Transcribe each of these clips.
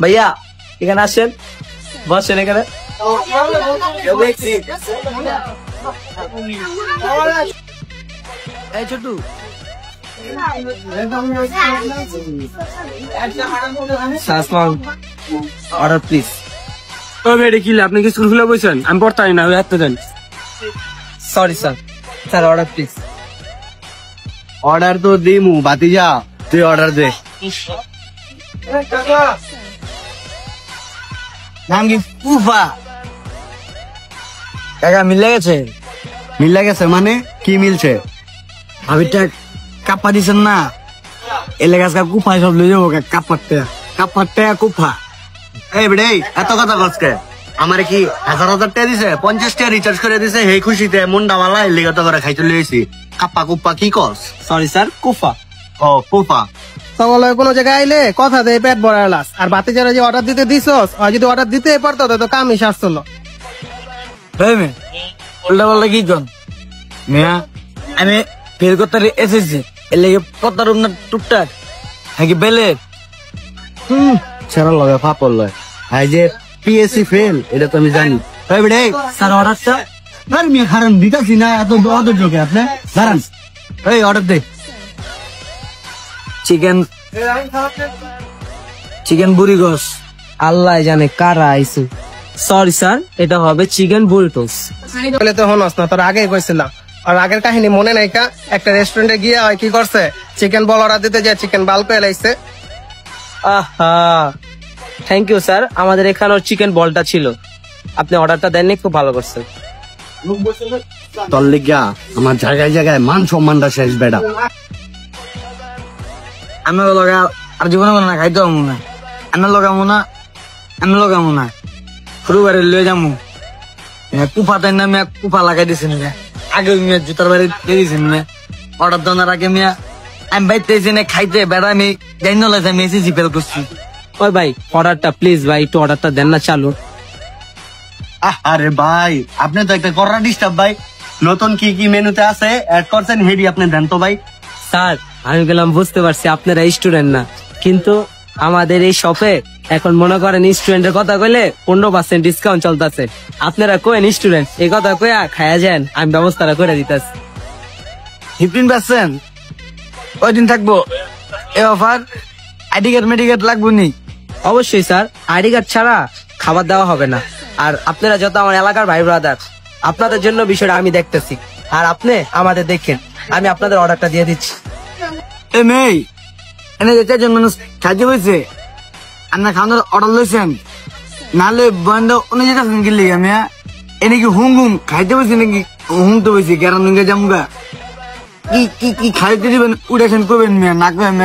ভাইয়া এখানে আসেন, বসেন এখানে। এই ছোটু, অর্ডার প্লিজ। আপনি কি স্কুল খুলে বলছেন? আমি পড়তাই না, হাতে দেন। Sorry sir, sir order please. Order তো দিমু বাতিজা, তুই অর্ডার দে। নাম কি? উফা কাকা, মিলে গেছে? মিলে গেছে মানে কি মিলছে? ভাবিটা কাপ্পা দিছেন না, এলাকা কুফা সব লয়ে যাবো। কাপ্পারটা কুফা। এই বেড়ে এত কথা কসকে আমার কি 1000 টাকা দিছে, 50 টাকা রিচার্জ করে দিছে, সেই খুশিতে মুন্ডাওয়ালা এলিগত করে খাইতে লইছি। কাপ্পা কুপ্পা কি কস? সরি স্যার, কুফা। ও কুফা। সকলে কোনো জায়গায় আইলে কথা দেয় পেট ভরার লাস। আর বাতি যারা যে অর্ডার দিতে দিছস, আর যদি অর্ডার দিতে পারতো তো কামই সারছিল। উল্টা পাল্টা কি কন মিয়া? আমি ফেল করতে এসেছি, এর লেগে পদ্মার না টুকটাক নাকি বেলের ছেড়া লগে ফাপল লয়। এই যে পিএসসি ফেল, এটা তো আমি জানি। এই বেড়ে স্যার অর্ডারটা। আর মিয়া খারান দিতাছি না, এত অদর যোগে আপনি দাঁড়ান। এই অর্ডার দে। চিকেন বুড়ি গোস। আল্লাহ জানে কারা আইছে। সরি স্যার, এটা হবে চিকেন বুরিটোস। বলে তো হনস না, তোর আগেই কইছিলাম। আর আগের কাহিনী মনে নাই কা? একটা রেস্টুরেন্টে গিয়ে হয় কি করছে, চিকেন বল অর্ডার দিতে যায় চিকেন বাল পেয়ে লাইছে। আহা, থ্যাংক ইউ স্যার। আমাদের এখানেও চিকেন বলটা ছিল, আপনি অর্ডারটা দেননি, খুব ভালো করছেন। তোর লিগা আমার জায়গায় জায়গায় মান সম্মানটা শেষ বেড়া। আমি লগা আর জীবনে মনে না খাইতে হবো না। আমি লগামো না, আমি লগামো না। সরু বাড়ি লয়ে যাবো। কুফা তাই না মিয়া, কুফা লাগাই দিছেন মিয়া। আগে মিয়া জুতার বাড়ি দিয়ে দিছেন মিয়া। অর্ডার দেওয়ার আগে মিয়া আমি বাইতেছি না খাইতে বেড়া। আমি জানি না আমি এসেছি ফেল করছি। ওই ভাই অর্ডারটা প্লিজ, ভাই একটু অর্ডারটা দেন না, চালু। আরে ভাই আপনি তো একটা করা ডিস্টার্ব ভাই। নতুন কি কি মেনুতে আছে অ্যাড করছেন, হেডি আপনি দেন তো ভাই। স্যার আমি গেলাম, বুঝতে পারছি আপনারা স্টুডেন্ট না, কিন্তু আমাদের এই শপে এখন মনে করেন স্টুডেন্টের কথা কইলে 15% ডিসকাউন্ট চলতেছে। আপনারা কোয়েন স্টুডেন্ট, এই কথা কইয়া খায়া যান, আমি ব্যবস্থাটা করে দিতেছি। 15% ওই দিন থাকবো এ অফার? আইডি কার্ড মেডিকেট লাগবো নি? অবশ্যই স্যার, আইডি কার্ড ছাড়া খাবার দেওয়া হবে না। আর আপনারা যত আমার এলাকার ভাই ব্রাদার, আপনাদের জন্য বিষয়টা আমি দেখতেছি, আর আপনি আমাদের দেখেন। আমি আপনাদের অর্ডারটা দিয়ে দিচ্ছি। এ মেয়ে, এনে যে 4 জন মানুষ খাইতে হয়েছে, আপনার খাওয়ানোর অর্ডার লইছেন, নাহলে বন্ধ অন্য যেটা গেলি আমি এনে কি হুম হুম খাইতে হয়েছে নাকি? হুম তো হয়েছে কেন জামুগা কি কি কি খাইতে দিবেন উড়েছেন করবেন মিয়া, নাকবে আমি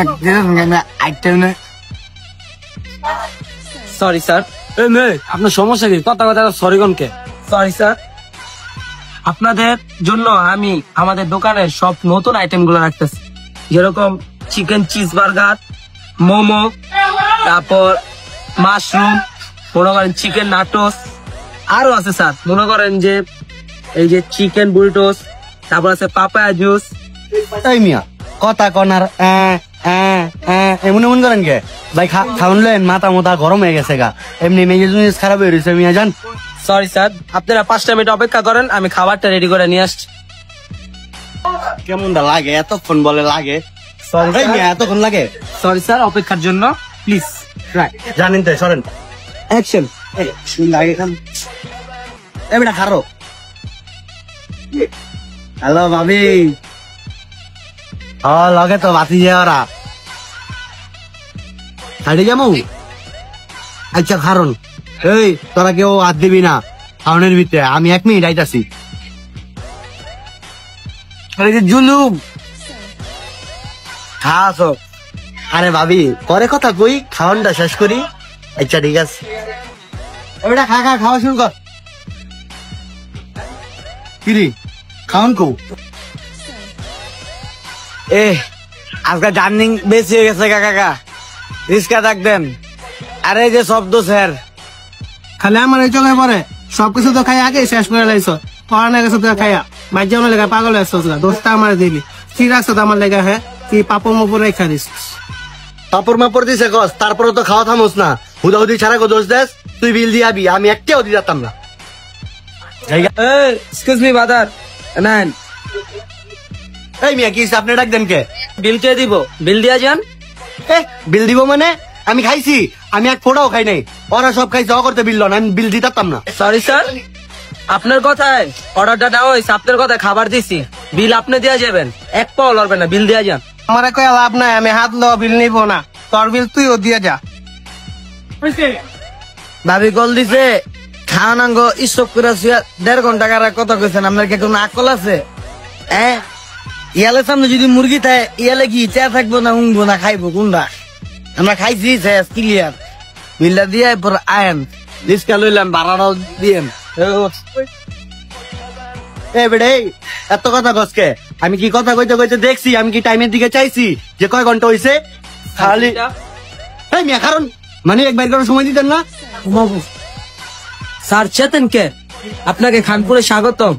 আইটা না। Sorry sir. এই মেয়ে, আপনার সমস্যা কি? কথা কথা সরি কোনকে? সরি স্যার, আপনাদের জন্য আমি আমাদের দোকানের সব নতুন আইটেম গুলো রাখতেছি, যেরকম চিকেন চিজ বার্গার, মোমো, তারপর মাশরুম, মনে করেন চিকেন নাটোস, আরো আছে স্যার। মনে করেন যে এই যে চিকেন বুরিটোস, তারপর আছে পাপায়া জুস। এই মিয়া কথা কনার এমন এমন করেন কে ভাই? খাওয়ান লেন মাথা মোথা গরম হয়ে গেছে গা, এমনি মেজে জিনিস খারাপ হয়ে রয়েছে মিয়া জান। সরি স্যার, আপনারা 5টা মিনিট অপেক্ষা করেন, আমি খাবারটা রেডি করে নিয়ে আসছি। কেমনটা লাগে এতক্ষণ বলে লাগে? সরি মিয়া এতক্ষণ লাগে? সরি স্যার, অপেক্ষার জন্য প্লিজ। জানেন তো সরেন। অ্যাকশন। লাগে খান এমনি খারো। হ্যালো ভাবি। লগে তো বাতি যায় ওরা ছাড়ি যাবো। আচ্ছা কারণ এই তোরা কেউ হাত দিবি না খাওয়ানোর ভিতরে, আমি 1 মিনিট আইতাছি। জুলুম খাস। আরে ভাবি পরে কথা কই, খাওয়ানটা শেষ করি। আচ্ছা ঠিক আছে, ওইটা খা খা খাওয়া শুরু কর। কিরি খাওয়ান কো? এ আজকে জার্নিং বেশি হয়ে গেছে কাকা, রিস্কা থাকবেন। আরে যে শব্দ স্যার, খালি আমার এই চোখে পরে সবকিছু তো খাই আগে শেষ করে লাইছ। পড়ানো গেছে তো খাইয়া বাইর লেগে পাগল হয়েছ, দোষটা আমার দিবি। কি রাখছো আমার লেগে? হ্যাঁ কি পাপড় মাপড় রেখা দিস? পাপড় মাপড় দিছে কস, তারপরে তো খাওয়া থামোস না। হুদাহুদি ছাড়া কো দোষ দেস তুই বিল দিয়ে আবি আমি একটাও দিয়ে যেতাম না জায়গা এক্সকিউজ মি বাদার নেন এই মিয়া কি আপনি ডাক দেন কে বিল কে দিব বিল দিয়া যান বিল দিব মানে আমি খাইছি আমি এক ফোটাও খাই নাই ওরা সব খাইছে ও করতে বিল লন আমি বিল দিতাম না সরি স্যার আপনার কথায় অর্ডারটা নেওয়া হয়েছে আপনার কথায় খাবার দিছি বিল আপনি দিয়া যাবেন এক পাও লড়বেন না বিল দিয়া যান আমার কই লাভ নাই আমি হাত লো বিল নিব না তোর বিল তুইও দিয়ে যা ভাবি কল দিছে খাওয়ানাঙ্গ স্টক করে 1.5 ঘন্টা কারা কথা কইছেন আপনার কি কোনো আকল আছে ইয়ালে সামনে যদি মুরগি থাকে ইয়ালে কি চা থাকবো না হুংবো না খাইবো কোনটা আমরা খাইছি শেষ ক্লিয়ার বিল্লা দিয়ে পর আয়েন রিস্কা লইলাম ভাড়াটাও দিয়েন এ বেড়ে এত কথা গসকে আমি কি কথা কইতে কইতে দেখছি আমি কি টাইমের দিকে চাইছি যে কয় ঘন্টা হইছে খালি এই মিয়া কারণ মানে একবার করে সময় দিতেন না স্যার চেতেন কে আপনাকে খানপুরে স্বাগতম